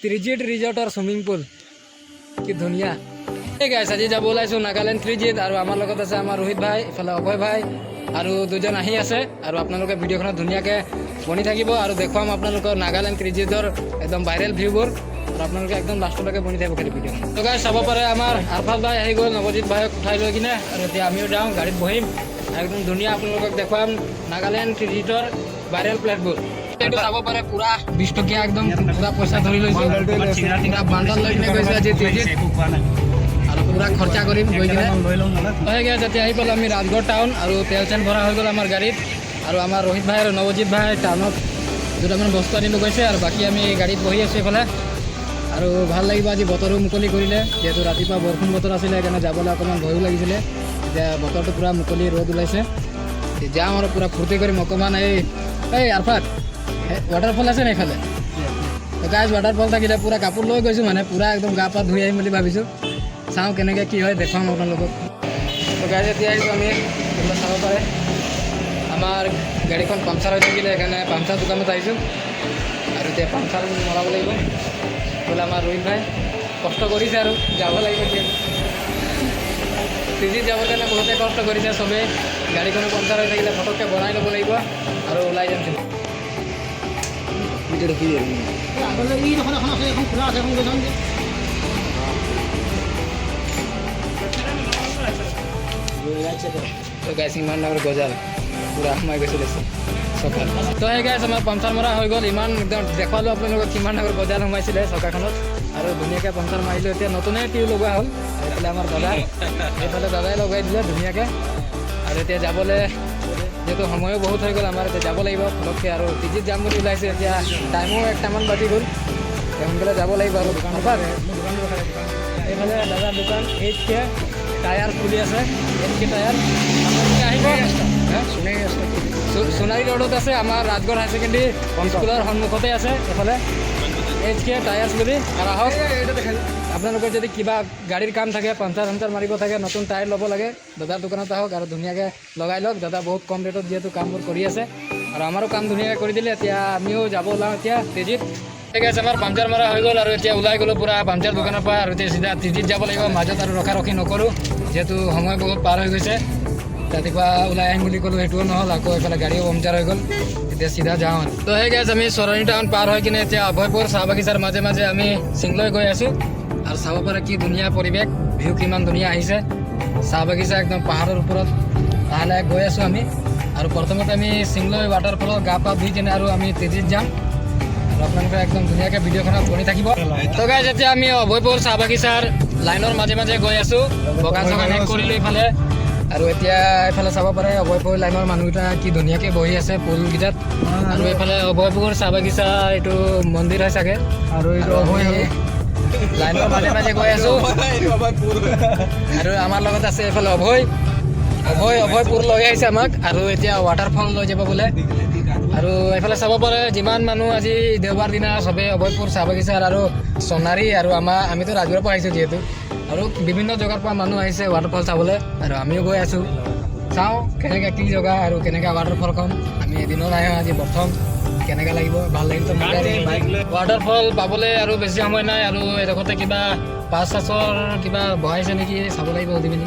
3G ৰিজৰ্টৰ swimming pool কি ধুনীয়া। ঠিক আছে, আজি যাব ওলাইছোঁ নাগালেণ্ড 3G আৰু আমাৰ লগত আছে আমাৰ ৰোহিত ভাই, ইফালে অভয় ভাই আৰু দুজন আহি আছে। আৰু আপোনালোকে ভিডিঅ'খনত ধুনীয়াকৈ বনি থাকিব আৰু দেখুৱাম আপোনালোকৰ নাগালেণ্ড 3Gৰ একদম ভাইৰেল ভিউবোৰ। আৰু আপোনালোকে একদম লাষ্টলৈকে বনি থাকিব খালি ভিডিঅ'খন। তো গাইজ চাব পাৰে আমাৰ আৰফাল ভাই আহি গ'ল নৱজিৎ ভাইক উঠাই লৈ কিনে, আৰু এতিয়া আমিও যাওঁ গাড়ীত বহিম। একদম ধুনীয়া আপোনালোকক দেখুৱাম নাগালেণ্ড 3Gৰ ভাইৰেল প্লেটবোৰ। এইটো চাব পাৰে পুৰা 20 টকীয়া একদম পুৰা পইচা ধৰি লৈছোঁ, পুৰা বাণ্ডল লৈ কিনে গৈছোঁ আজি 3Gত আৰু পুৰা খৰচা কৰিম গৈ কিনে। হৈ গ'ল যেতিয়া আহি পালোঁ আমি ৰাজগড় টাউন আৰু তেল চেল ভৰা হৈ গ'ল আমাৰ গাড়ীত। আৰু আমাৰ ৰোহিত ভাই আৰু নৱজিৎ ভাই টাউনত দুটামান বস্তু আনিব গৈছে আৰু বাকী আমি গাড়ীত বহি আছোঁ এইফালে। আৰু ভাল লাগিব আজি বতৰো মুকলি কৰিলে, যিহেতু ৰাতিপুৱা বৰষুণ বতৰ আছিলে সেইকাৰণে যাবলৈ অকণমান ভয়ো লাগিছিলে। এতিয়া বতৰটো পূৰা মুকলি ৰ'দ ওলাইছে, যাওঁ আৰু পূৰা ফূৰ্তি কৰিম অকণমান। এই আৰফাত ৱাটাৰফল আছে নে এইফালে? গাইজ ৱাটাৰফল থাকিলে পূৰা কাপোৰ লৈ গৈছোঁ, মানে পূৰা একদম গা পা ধুই আহিম বুলি ভাবিছোঁ। চাওঁ কেনেকৈ কি হয় দেখুৱাম আপোনালোকক। তো গাইজ এতিয়া আহিছোঁ আমি এইবিলাক চাব পাৰে আমাৰ গাড়ীখন পামচাৰ হৈ থাকিলে সেইকাৰণে পামচাৰ দোকানত আহিছোঁ আৰু এতিয়া পামচাৰ মৰাব লাগিব। বোলে আমাৰ ৰোহিত ভাই কষ্ট কৰিছে আৰু যাব লাগিব এতিয়া 3G যাবৰ কাৰণে বহুতে কষ্ট কৰিছে চবেই। গাড়ীখনো পামচাৰ হৈ থাকিলে ফটককৈ বনাই ল'ব লাগিব আৰু ওলাই যাম। তো গাইছ ইমান ডাঙৰ গজাল পুৰা সোমাই গৈছিলে চকাত। তো সেই গাইছ আমাৰ পামচাৰ মৰা হৈ গ'ল। ইমান একদম দেখুৱালোঁ আপোনালোকক কিমান ডাঙৰ গজাল সোমাইছিলে চকাখনত আৰু ধুনীয়াকৈ পামচাৰ মাৰিলোঁ। এতিয়া নতুনে টিউ লগোৱা হ'ল। এইফালে আমাৰ দাদা, এইফালে দাদাই লগাই দিলে ধুনীয়াকৈ। আৰু এতিয়া যাবলৈ যিহেতু সময়ো বহুত হৈ গ'ল আমাৰ, এতিয়া যাব লাগিব ফটককৈ আৰু 3Gত যাম বুলি ওলাইছোঁ। এতিয়া টাইমো 1টামান বাজি গ'ল, সোনকালে যাব লাগিব আৰু দোকানৰ পৰা। এইফালে দাদাৰ দোকান 8K টায়াৰ খুলি আছে, 8K টায়াৰ আপোনালোকে আহিব। সোণাৰী ৰোডত আছে আমাৰ ৰাজগড় হায়াৰ ছেকেণ্ডেৰী স্কুলৰ সন্মুখতে আছে এইফালে 8K টায়াৰ্ছ বুলি। আৰু আহক আপোনালোকৰ যদি কিবা গাড়ীৰ কাম থাকে, পামচাৰ চামচাৰ মাৰিব থাকে, নতুন টায়াৰ ল'ব লাগে, দাদাৰ দোকানত আহক আৰু ধুনীয়াকৈ লগাই লওক। দাদা বহুত কম ৰেটত যিহেতু কামবোৰ কৰি আছে আৰু আমাৰো কাম ধুনীয়াকৈ কৰি দিলে। এতিয়া আমিও যাব ওলাওঁ এতিয়া 3Gত। ঠিক আছে, আমাৰ পামচাৰ মৰা হৈ গ'ল আৰু এতিয়া ওলাই গ'লোঁ পূৰা পামচাৰ দোকানৰ পৰা। আৰু এতিয়া চিধা 3Gত যাব লাগিব, মাজত আৰু ৰখি নকৰোঁ যিহেতু সময় বহুত পাৰ হৈ গৈছে। ৰাতিপুৱা ওলাই আহিম বুলি ক'লোঁ, সেইটোও নহ'ল। আকৌ এইফালে গাড়ীও পামচাৰ হৈ গ'ল, এতিয়া চিধা যাওঁ। তো সেই গাইজ আমি চৰণী টাউন পাৰ হৈ কিনে এতিয়া অভয়পুৰ চাহ বাগিচাৰ মাজে মাজে আমি চিংলৈ গৈ আছোঁ। আৰু চাব পাৰে কি ধুনীয়া পৰিৱেশ, ভিউ কিমান ধুনীয়া আহিছে। চাহ বাগিচা একদম পাহাৰৰ ওপৰত লাহে লাহে গৈ আছোঁ আমি। আৰু প্ৰথমতে আমি চিংলৈ ৱাটাৰফলত গা পা ধুই কিনে আৰু আমি 3Gত যাম আৰু আপোনালোকে একদম ধুনীয়াকৈ ভিডিঅ'খনত বনি থাকিব। তো গাইজ এতিয়া আমি অভয়পুৰ চাহ বাগিচাৰ লাইনৰ মাজে মাজে গৈ আছোঁ, বগান চগান শেষ কৰিলোঁ এইফালে। আৰু এতিয়া এইফালে চাব পাৰে অভয়পুৰ লাইনৰ মানুহকেইটা কি ধুনীয়াকৈ বহি আছে পুলকেইটাত। আৰু এইফালে অভয়পুৰ চাহ বাগিচা এইটো মন্দিৰ হয় চাগে। আৰু এইটো অভয় লাইনৰ মাজে মাজে গৈ আছোঁ আৰু আমাৰ লগত আছে এইফালে অভয়পুৰ লৈ আহিছে আমাক আৰু এতিয়া ৱাটাৰফল লৈ যাব বোলে। আৰু এইফালে চাব পাৰে যিমান মানুহ আজি দেওবাৰ দিনা চবেই অভয়পুৰ চাহ বাগিচাৰ আৰু সোণাৰী আৰু আমিতো ৰাজগড়ৰ পৰা আহিছোঁ যিহেতু, আৰু বিভিন্ন জেগাৰ পৰা মানুহ আহিছে ৱাটাৰফল চাবলৈ আৰু আমিও গৈ আছোঁ। চাওঁ কেনেকৈ কি জেগা আৰু কেনেকৈ ৱাটাৰফলখন আমি এদিনত আহে আজি প্ৰথম, কেনেকৈ লাগিব ভাল লাগিব। ৱাটাৰফল পাবলৈ আৰু বেছি সময় নাই আৰু এডোখৰতে কিবা পাঁচ চাছৰ কিবা বহাইছে নেকি চাব লাগিব সুধি পিনি।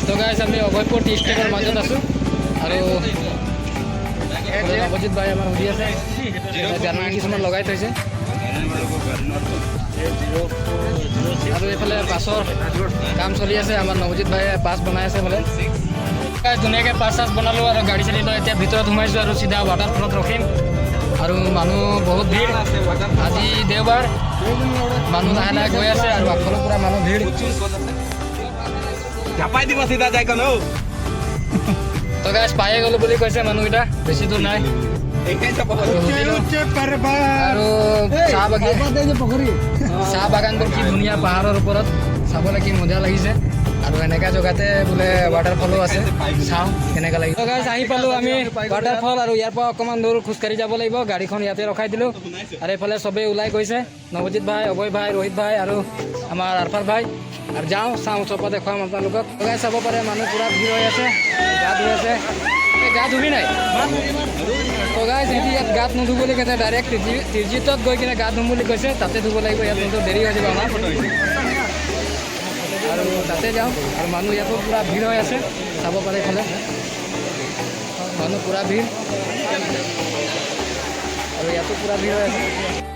তো গাইজ আমি অভয়পুৰ টি ষ্টেটৰ মাজত আছোঁ আৰু নৱজিৎ ভাই আমাৰ সুধি আছে, জানুৱাৰী কিছুমান লগাই থৈছে। আৰু এইফালে পাছৰ কাম চলি আছে, আমাৰ নৱজিৎ ভাইয়ে পাছ বনাই আছে বোলে। ধুনীয়াকৈ পাছ চাছ বনালোঁ আৰু গাড়ী চাড়ী লৈ এতিয়া ভিতৰত সোমাইছোঁ আৰু চিধা ৱাটাৰফলত ৰখিম। আৰু মানুহ বহুত ভিৰ, আজি দেওবাৰ, মানুহ লাহে লাহে গৈ আছে আৰু আগফালৰ পৰা মানুহ ভিৰ। তো গাইজ পায়ে গ'লোঁ বুলি কৈছে মানুহকেইটা, বেছি দূৰ নাই। আৰু চাহ বাগানবোৰ কি ধুনীয়া পাহাৰৰ ওপৰত, চাবলৈ কি মজা লাগিছে। আৰু এনেকা জেগাতে বোলে ৱাটাৰফলো আছে, চাওঁ কেনেকৈ লাগিব। তো গাইজ আহি পালোঁ আমি ৱাটাৰফল আৰু ইয়াৰ পৰা অকণমান দূৰ খোজকাঢ়ি যাব লাগিব। গাড়ীখন ইয়াতে ৰখাই দিলোঁ আৰু এইফালে চবেই ওলাই গৈছে, নৱজিৎ ভাই, অভয় ভাই, ৰোহিত ভাই আৰু আমাৰ আৰফাৰ ভাই। আৰু যাওঁ চাওঁ ওচৰৰ পৰা দেখুৱাম আপোনালোকক। তো গাইজ চাব পাৰে মানুহ পূৰা ভিৰ হৈ আছে, গা ধুই আছে। গা ধুবি নাই তো গাইজ সিহঁতি ইয়াত গাত নুধু বুলি কৈছে ডাইৰেক্ট তিৰজিতত গৈ কিনে গা ধুম বুলি কৈছে তাতে ধুব লাগিব ইয়াত কিন্তু দেৰি হৈ যাব আমাৰ আৰু তাতে যাওঁ আৰু মানুহ ইয়াতো পূৰা ভিৰ হৈ আছে চাব পাৰে এইফালে মানুহ পূৰা ভিৰ আৰু ইয়াতো পূৰা ভিৰ হৈ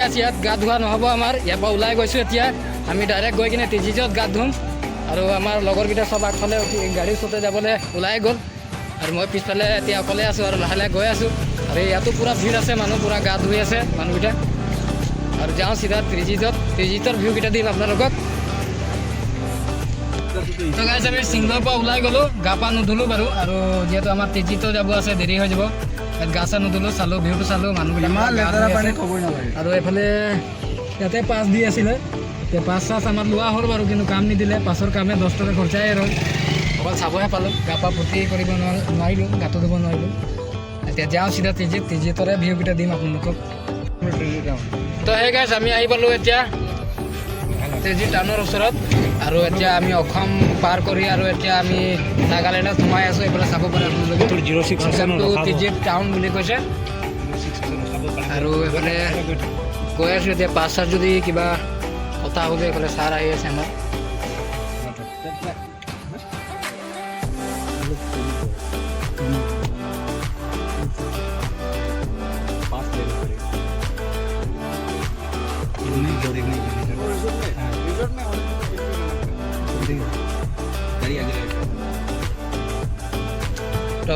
আছে ইয়াত গা ধোৱা নহ'ব আমাৰ ইয়াৰ পৰা ওলাই গৈছোঁ এতিয়া আমি ডাইৰেক্ট গৈ কিনে তিৰজিতত গা ধুম আৰু আমাৰ লগৰকেইটা চব আগফালে গাড়ীৰ ওচৰতে যাবলৈ ওলাই গ'ল আৰু মই পিছফালে এতিয়া অকলে আছোঁ আৰু লাহে লাহে গৈ আছোঁ আৰু ইয়াতো পূৰা ভিৰ আছে মানুহ পূৰা গা ধুই আছে মানুহকেইটা আৰু যাওঁ চিধা তিৰজিতৰ ভিউকেইটা দিম আপোনালোকক তো গাইজ আমি চিংলৰ পৰা ওলাই গ'লোঁ গা পা নুধুলোঁ বাৰু আৰু যিহেতু আমাৰ তিৰজিতো যাব আছে দেৰি হৈ যাব ইয়াত গা চা নুধুলোঁ চালোঁ ভিউটো চালোঁ মানুহবিলাক আৰু এইফালে ইয়াতে পাছ দি আছিলে এতিয়া পাছ চাছ আমাৰ লোৱা হ'ল বাৰু কিন্তু কাম নিদিলে পাছৰ কামে 10 টকা খৰচাই ৰ'ল অকল চাবহে পালোঁ গা পা ফূৰ্তি কৰিব নোৱাৰিলোঁ গাটো ধুব নোৱাৰিলোঁ এতিয়া যাওঁ চিধা তিৰজিতৰে ভিউকেইটা দিম আপোনালোকক তো সেই গাইজ আমি আহি পালোঁ এতিয়া তিৰজি টাউনৰ ওচৰত আৰু এতিয়া আমি অসম পাৰ কৰি আৰু এতিয়া আমি নাগালেণ্ডত সোমাই আছোঁ এইফালে চাব পাৰে আপোনালোকে তিৰজি টাউন বুলি কৈছে আৰু এইফালে গৈ আছোঁ এতিয়া পাছ চাছ যদি কিবা কথা হ'ব এইফালে ছাৰ আহি আছে আমাৰ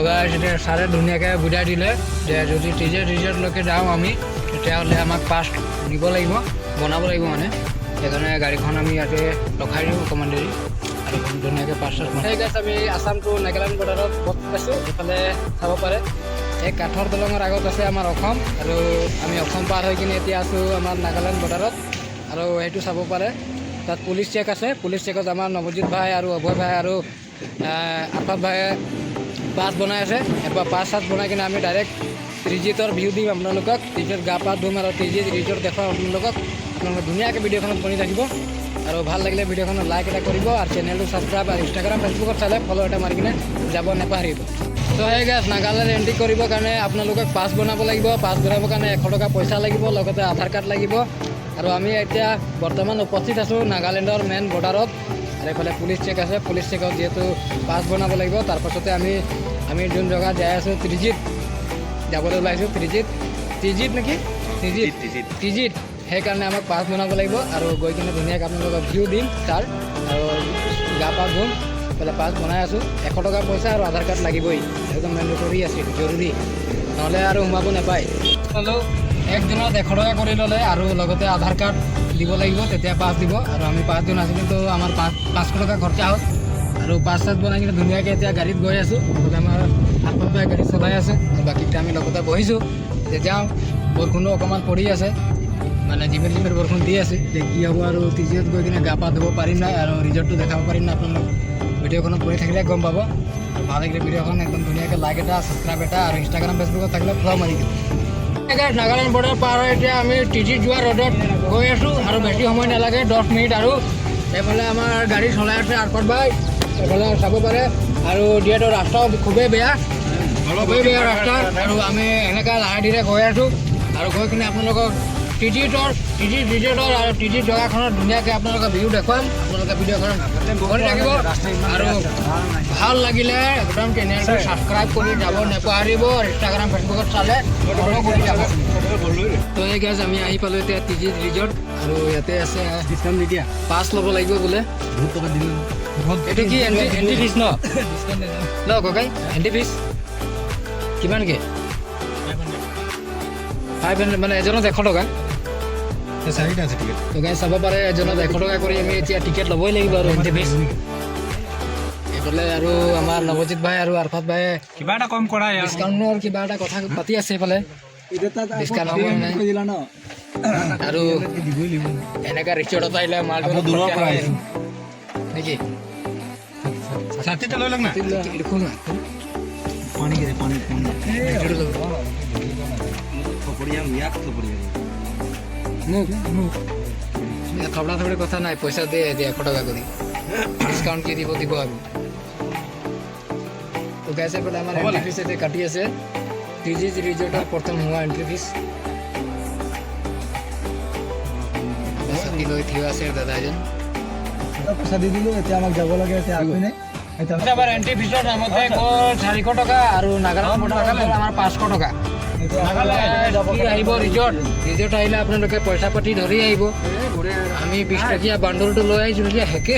গাইজ এতিয়া ছাৰে ধুনীয়াকৈ বুজাই দিলে যে যদি ৰিজৰ্টলৈকে যাওঁ আমি তেতিয়াহ'লে আমাক পাছ নিব লাগিব বনাব লাগিব মানে সেইকাৰণে গাড়ীখন আমি ইয়াতে ৰখাই দিওঁ অকণমান দেৰি আৰু ধুনীয়াকৈ পাছ চাছ সেই গাইজ আমি আছাম টু নাগালেণ্ড বৰ্ডাৰত পাইছোঁ এইফালে চাব পাৰে এই কাঠৰ দলঙৰ আগত আছে আমাৰ অসম আৰু আমি অসম পাৰ হৈ কিনে এতিয়া আছোঁ আমাৰ নাগালেণ্ড বৰ্ডাৰত আৰু সেইটো চাব পাৰে তাত পুলিচ চেক আছে পুলিচ চেকত আমাৰ নৱজিত ভাই আৰু অভয় ভাই আৰু আফাত ভাইয়ে পাছ বনাই আছে এবাৰ পাছ চাছ বনাই কিনে আমি ডাইৰেক্ট তিৰজিতৰ ভিউ দিম আপোনালোকক তিৰজিত গা পা ধুম আৰু তিৰজিত ৰিজৰ্ট দেখুৱাম আপোনালোকক আপোনালোকে ধুনীয়াকৈ ভিডিঅ'খনত বনি থাকিব আৰু ভাল লাগিলে ভিডিঅ'খনত লাইক এটা কৰিব আৰু চেনেলটো ছাবস্ক্ৰাইব আৰু ইনষ্টাগ্ৰাম ফেচবুকত চালে ফ'ল' এটা মাৰি কিনে যাব নাপাহৰিব তো সেই গাইজ নাগালেণ্ড এণ্ট্ৰি কৰিবৰ কাৰণে আপোনালোকক পাছ বনাব লাগিব পাছ বনাবৰ কাৰণে 100 টকা পইচা লাগিব লগতে আধাৰ কাৰ্ড লাগিব আৰু আমি এতিয়া বৰ্তমান উপস্থিত আছোঁ নাগালেণ্ডৰ মেইন বৰ্ডাৰত আৰু এইফালে পুলিচ চেক আছে পুলিচ চেকত যিহেতু পাছ বনাব লাগিব তাৰপাছতে আমি যোন জেগাত যাই আছোঁ তিৰজিত যাবলৈ ওলাইছোঁ তিৰজিত নেকি তিৰজিত সেইকাৰণে আমাক পাছ বনাব লাগিব আৰু গৈ কিনে ধুনীয়াকৈ আপোনালোকক ভিউ দিম তাৰ আৰু গা পা ধুম এইফালে পাছ বনাই আছোঁ 100 টকা পইচা আৰু আধাৰ কাৰ্ড লাগিবই একদম মেণ্ডেটৰী আছে জৰুৰী নহ'লে আৰু সোমাব নাপায় একদিনত 100 টকা কৰি ল'লে আৰু লগতে আধাৰ কাৰ্ড দিব লাগিব তেতিয়া পাছ দিব আৰু আমি 5 জন আছিলোঁ তো আমাৰ 500 টকা খৰচা হ'ল আৰু পাছ চাছ বনাই কিনে ধুনীয়াকৈ এতিয়া গাড়ীত গৈ আছোঁ লগতে আমাৰ হাতত গাড়ী চলাই আছে আৰু বাকীকেইটা আমি লগতে বহিছোঁ এতিয়া যাওঁ বৰষুণো অকণমান পৰি আছে মানে জিমেৰ বৰষুণ দি আছে যে কি হ'ব আৰু তিৰজিত গৈ কিনে গা পা ধুব পাৰিম নাই আৰু ৰিজৰ্টটো দেখাব পাৰিম নাই আপোনালোক ভিডিঅ'খনত পৰি থাকিলে গম পাব ভাল লাগিলে ভিডিঅ'খন একদম ধুনীয়াকৈ লাইক এটা ছাবস্ক্ৰাইব এটা আৰু ইনষ্টাগ্ৰাম ফেচবুকত থাকিলে ফ'ল' মাৰি দিম নাগালেণ্ড বৰ্ডাৰ পাৰ হৈ এতিয়া আমি তিৰজিত যোৱা ৰ'ডত গৈ আছোঁ আৰু বেছি সময় নালাগে 10 মিনিট আৰু এইফালে আমাৰ গাড়ী চলাই আছে আৰফত ভাই এইফালে চাব পাৰে আৰু যিহেতু ৰাস্তাও খুবেই বেয়া ৰাস্তা আৰু আমি এনেকৈ লাহে ধীৰে গৈ আছোঁ আৰু গৈ কিনে আপোনালোকক তিৰজিত ৰিজৰ্টৰ আৰু তিৰজিত জেগাখনত ধুনীয়াকৈ আপোনালোকে ভিউ দেখুৱাম আপোনালোকে ভিডিঅ'খনত বনি থাকিব আৰু ভাল লাগিলে একদম চেনেলটো ছাবস্ক্ৰাইব কৰি যাব নাপাহৰিব ইনষ্টাগ্ৰাম ফেচবুকত চালে ফ'ল' কৰি যাব তো এই গাইজ আমি আহি পালোঁ এতিয়া তিৰজিত ৰিজৰ্ট আৰু ইয়াতে আছে ডিছকাউণ্ট নিদিয়া পাছ ল'ব লাগিব বোলে বহুত টকা দিলোঁ এইটো কি এণ্ট্ৰি ফিজ ন ককাই এণ্ট্ৰি ফিজ কিমানকৈ 500 মানে এজনত 100 টকা চাৰিটা আছে টিকেট তো গাইজ চাব পাৰে এজনত 100 টকা কৰি আমি এতিয়া টিকেট ল'বই লাগিব আৰু এণ্ট্ৰি ফিজ এইফালে আৰু আমাৰ নৱজিত ভাই আৰু আৰফাত ভাই কিবা এটা কম কৰা ডিছকাউণ্টৰ কিবা এটা কথা পাতি আছে এইফালে ডিছকাউণ্ট হ'ব নাই আৰু এনেকুৱা ৰিজৰ্টত আহিলে মালটো নেকি ছাতিটা লৈ লওক না দেখোন না পানী থপড়া থপড়ি কথা নাই পইচা দিয়ে 100 টকা কৰি ডিছকাউণ্ট কি দিব আৰু গাইছে পেলে আমাৰ এন্ট্ৰি ফিস এতে কাটি আছে টিজিজ ৰিজৰ্টৰ প্ৰথম হোৱা এন্ট্ৰি ফিস লৈ থিয় আছে দাদা এজন পইচা দি দিলোঁ এতিয়া আমাক যাব লাগে এতিয়া আগৈ নাই এতিয়া আমাৰ এন্ট্ৰি ফিছৰ নামতে গ'ল 400 টকা আৰু নাগালেণ্ড আমাৰ 500 টকা আহিব ৰিজৰ্ট আহিলে আপোনালোকে পইচা পাতি ধৰি আহিব আমি 20 টকীয়া বাণ্ডলটো লৈ আহিছোঁ এতিয়া হেকে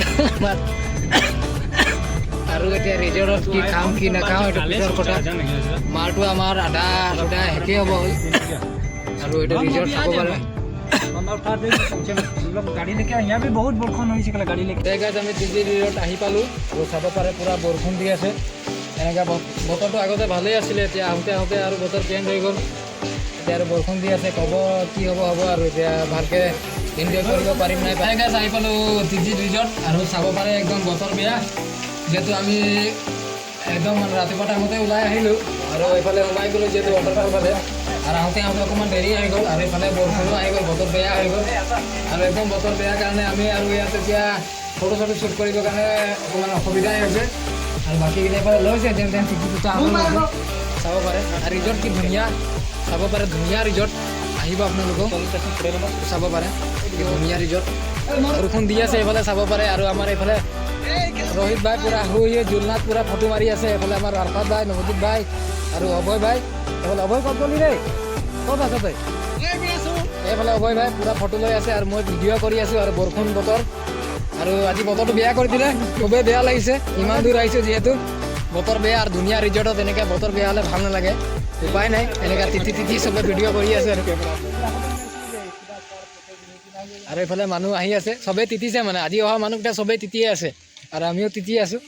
আৰু এতিয়া ৰিজৰ্টত কি খাম কি নাখাওঁ এইটো পিছৰ কথা মালটো আমাৰ আধা আধা হেকে হ'ব হ'ল আৰু এইটো ৰিজৰ্ট চাব পাৰে গাড়ী লেকে ইয়াৰ বি বহুত বৰষুণ হৈছে কেলে গাড়ী লেকে গাইজ আমি টিজি ৰিজৰ্ট আহি পালোঁ আৰু চাব পাৰে পূৰা বৰষুণ দি আছে এনেকৈ বতৰটো আগতে ভালেই আছিলে এতিয়া আহোঁতে আহোঁতে আৰু বতৰ চেঞ্জ হৈ গ'ল এতিয়া আৰু বৰষুণ দি আছে ক'ব কি হ'ব আৰু এতিয়া ভালকৈ এনজয় কৰিব পাৰিম নাই পাই গাইজ আহি পালোঁ টিজি ৰিজৰ্ট আৰু চাব পাৰে একদম বতৰ বেয়া যিহেতু আমি একদম ৰাতিপুৱা টাইমতে ওলাই আহিলোঁ আৰু এইফালে সোমাই গ'লোঁ যিহেতু ৱাটাৰফল ফালে আৰু আহোঁতে আহোঁতে অকণমান দেৰি হৈ গ'ল আৰু এইফালে বৰষুণো আহি গ'ল বতৰ বেয়া হৈ গ'ল আৰু একদম বতৰ বেয়া কাৰণে আমি আৰু ইয়াত এতিয়া ফটো চটো শ্বুট কৰিবৰ কাৰণে অকণমান অসুবিধাই হৈছে আৰু বাকীকেইটা এইফালে লৈছে যেন তেন টিকেট চাব পাৰে আৰু ৰিজৰ্ট কি ধুনীয়া চাব পাৰে ধুনীয়া ৰিজৰ্ট আহিব আপোনালোকক চাব পাৰে কি ধুনীয়া ৰিজৰ্ট বৰষুণ দি আছে এইফালে চাব পাৰে আৰু আমাৰ এইফালে ৰোহিত ভাই পূৰা শুই জুলনাথ পূৰা ফটো মাৰি আছে এইফালে আমাৰ আৰফাত ভাই নৱজিত ভাই আৰু অভয় ভাই এইফালে অভয় ক'ত গ'লি দেই ক'ত আছ তই এইফালে অভয় ভাই পূৰা ফটো লৈ আছে আৰু মই ভিডিঅ' কৰি আছোঁ আৰু বৰষুণ বতৰ আৰু আজি বতৰটো বেয়া কৰি দিলে খুবেই বেয়া লাগিছে ইমান দূৰ আহিছোঁ যিহেতু বতৰ বেয়া আৰু ধুনীয়া ৰিজৰ্টত এনেকৈ বতৰ বেয়া হ'লে ভাল নালাগে উপায় নাই এনেকৈ তিতি চবে ভিডিঅ' কৰি আছে আৰু এইফালে মানুহ আহি আছে চবেই তিতিছে মানে আজি অহা মানুহকেইটা চবেই তিতিয়ে আছে আৰু আমিও তিতি আছোঁ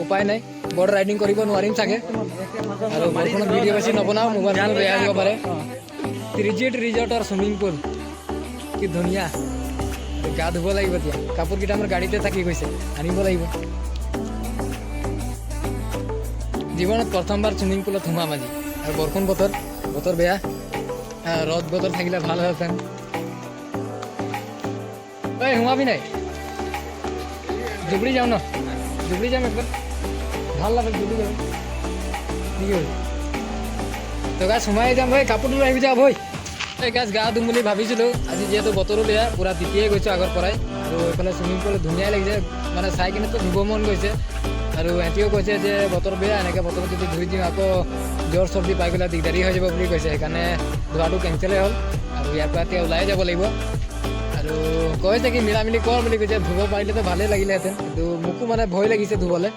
উপায় নাই বৰ্ড ৰাইডিং কৰিব নোৱাৰিম চাগে আৰু বৰষুণত ভিডিঅ' বেছি নবনাওঁ মোবাইলটো বেয়া আহিব পাৰে টিজিত ৰিজৰ্টৰ চুইমিং পুল কি ধুনীয়া গা ধুব লাগিব এতিয়া কাপোৰকেইটা আমাৰ গাড়ীতে থাকি গৈছে আনিব লাগিব জীৱনত প্ৰথমবাৰ চুইমিং পুলত সোমাম আজি আৰু বৰষুণ বতৰ বেয়া ৰ'দ বতৰ থাকিলে ভাল হ'লহেঁতেন ঐ সোমাবি নাই জুবুৰী যাওঁ ন জুবুৰী যাম একবাৰ ভাল লাগে জুবুৰী যাম কি হ'ল তো গাছ সোমাই যাম ভাই কাপোৰটো আহিবি যাওঁ ভৈ এই গাছ গা ধুম বুলি ভাবিছিলোঁ আজি যিহেতু বতৰো বেয়া পূৰা তিতিয়ে গৈছোঁ আগৰ পৰাই আৰু এইফালে চুইমিং পুল ধুনীয়াই লাগিছে মানে চাই কিনেতো ধুব মন গৈছে আৰু এহঁতিও কৈছে যে বতৰ বেয়া এনেকৈ বতৰত যদি ধুই দিওঁ আকৌ জ্বৰ চৰ্দি পাই গ'লে দিগদাৰী হৈ যাব বুলি কৈছে সেইকাৰণে ধোৱাটো কেঞ্চেলেই হ'ল আৰু ইয়াৰ পৰা এতিয়া ওলাই যাব লাগিব আৰু কৈছে কি মিলামিলি কৰ বুলি কৈছে ধুব পাৰিলেতো ভালেই লাগিলেহেঁতেন কিন্তু মোকো মানে ভয় লাগিছে ধুবলৈ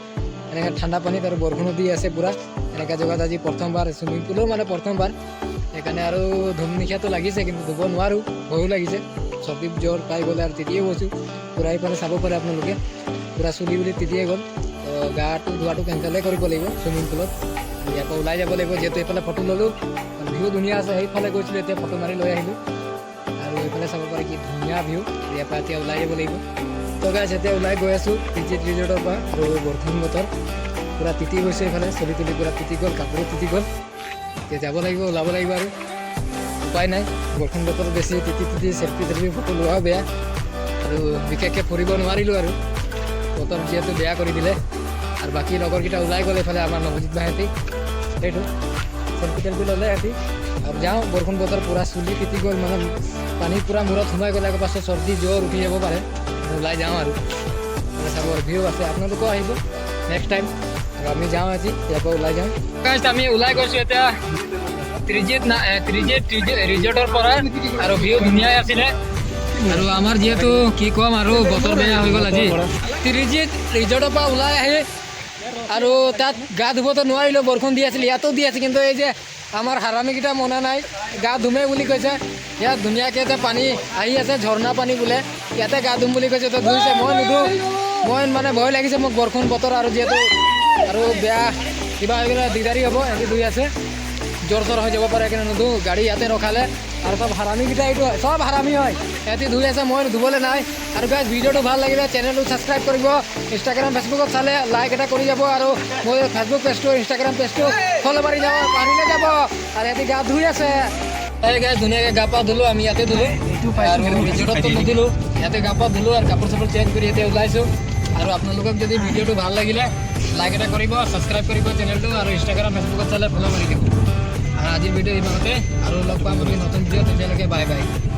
এনেকৈ ঠাণ্ডা পানীত আৰু বৰষুণো দি আছে পূৰা এনেকুৱা জেগাত আজি প্ৰথমবাৰ চুইমিং পুলো মানে প্ৰথমবাৰ সেইকাৰণে আৰু ধুম নিশাটো লাগিছে কিন্তু ধুব নোৱাৰোঁ ভয়ো লাগিছে চৰ্দি জ্বৰ পাই গ'লে আৰু তেতিয়াই গৈছোঁ পূৰা এইফালে চাব পাৰে আপোনালোকে পূৰা চুলি বুলি তেতিয়াই গ'ল তো গাটো ধোৱাটো কেঞ্চেলেই কৰিব লাগিব চুইমিং পুলত ইয়াৰ পৰা ওলাই যাব লাগিব যিহেতু এইফালে ফটো ল'লোঁ ভিউ ধুনীয়া আছে সেইফালে গৈছিলোঁ এতিয়া ফটো মাৰি লৈ আহিলোঁ আৰু এইফালে চাব পাৰে কি ধুনীয়া ভিউ ইয়াৰ পৰা এতিয়া ওলাই যাব লাগিব তো গাইছ এতিয়া ওলাই গৈ আছোঁ টিজিত ৰিজৰ্টৰ পৰা আৰু বৰষুণ বতৰ পূৰা তিতি গৈছে এইফালে চলি তুলি পূৰা তিতি গ'ল কাপোৰো তিতি গ'ল এতিয়া যাব লাগিব ওলাব লাগিব আৰু উপায় নাই বৰষুণ বতৰ বেছি তিতি চেল্ফি ফটো লোৱাও বেয়া আৰু বিশেষকৈ ফুৰিব নোৱাৰিলোঁ আৰু বতৰ যিহেতু বেয়া কৰি দিলে আৰু বাকী লগৰকেইটা ওলাই গ'ল এইফালে আমাৰ নৱজিত ভাইহঁতি সেইটো চেল্ফি ল'লে সিহঁতি আৰু যাওঁ বৰষুণ বতৰ পূৰা চুলি তিতি গ'ল মানে পানী পূৰা মূৰত সোমাই গ'লে আকৌ পাছত চৰ্দি জ্বৰ উঠি যাব পাৰে ওলাই যাওঁ আৰু চাব ভিউ আছে আপোনালোকেও আহিব নেক্সট টাইম আৰু আমি যাওঁ আজি ইয়াৰ পৰা ওলাই যাওঁ আমি ওলাই গৈছোঁ এতিয়া ত্ৰিজিত ৰিজৰ্টৰ পৰা আৰু ভিউ ধুনীয়াই আছিলে আৰু আমাৰ যিহেতু কি ক'ম আৰু বতৰ বেয়া হৈ গ'ল আজি ত্ৰিজিত ৰিজৰ্টৰ পৰা ওলাই আহি আৰু তাত গা ধুবতো নোৱাৰিলোঁ বৰষুণ দি আছিল ইয়াতো দি আছে কিন্তু এই যে আমাৰ হাৰামিকেইটা মনা নাই গা ধুমে বুলি কৈছে ইয়াত ধুনীয়াকৈ যে পানী আহি আছে ঝৰ্ণা পানী বোলে ইয়াতে গা ধুম বুলি কৈছে তো ধুইছে মই নুধো মই মানে ভয় লাগিছে মোক বৰষুণ বতৰ আৰু যিহেতু আৰু বেয়া কিবা হৈ গ'লে দিগদাৰী হ'ব এহেঁতি ধুই আছে জ্বৰ চৰ হৈ যাব পাৰে সেইকাৰণে নুধো গাড়ী ইয়াতে ৰখালে আৰু চব হাৰামিকেইটা এইটো চব হাৰামি হয় সিহঁতি ধুই আছে মই ধুবলৈ নাই আৰু গাইজ ভিডিঅ'টো ভাল লাগিলে চেনেলটো ছাবস্ক্ৰাইব কৰিব ইনষ্টাগ্ৰাম ফেচবুকত চালে লাইক এটা কৰি যাব আৰু মই ফেচবুক পেজটো ইনষ্টাগ্ৰাম পেজটো ফ'ল' মাৰি যাব পাহৰিলে যাব আৰু সিহঁতি গা ধুই আছে এই গাইজ ধুনীয়াকৈ গা পা ধুলোঁ আমি ইয়াতে ধুলোঁ আৰু ৰিজৰ্টতো নুধুলোঁ ইয়াতে গা পা ধুলোঁ আৰু কাপোৰ চাপোৰ চেঞ্জ কৰি ইয়াতে ওলাইছোঁ আৰু আপোনালোকক যদি ভিডিঅ'টো ভাল লাগিলে লাইক এটা কৰিব ছাবস্ক্ৰাইব কৰিব চেনেলটো আৰু ইনষ্টাগ্ৰাম ফেচবুকত চালে ফ'ল' মাৰি দিব আৰু আজিৰ ভিডিঅ' ইমানতে আৰু লগ পাম আমি নতুন ভিডিঅ' তেতিয়ালৈকে বাই বাই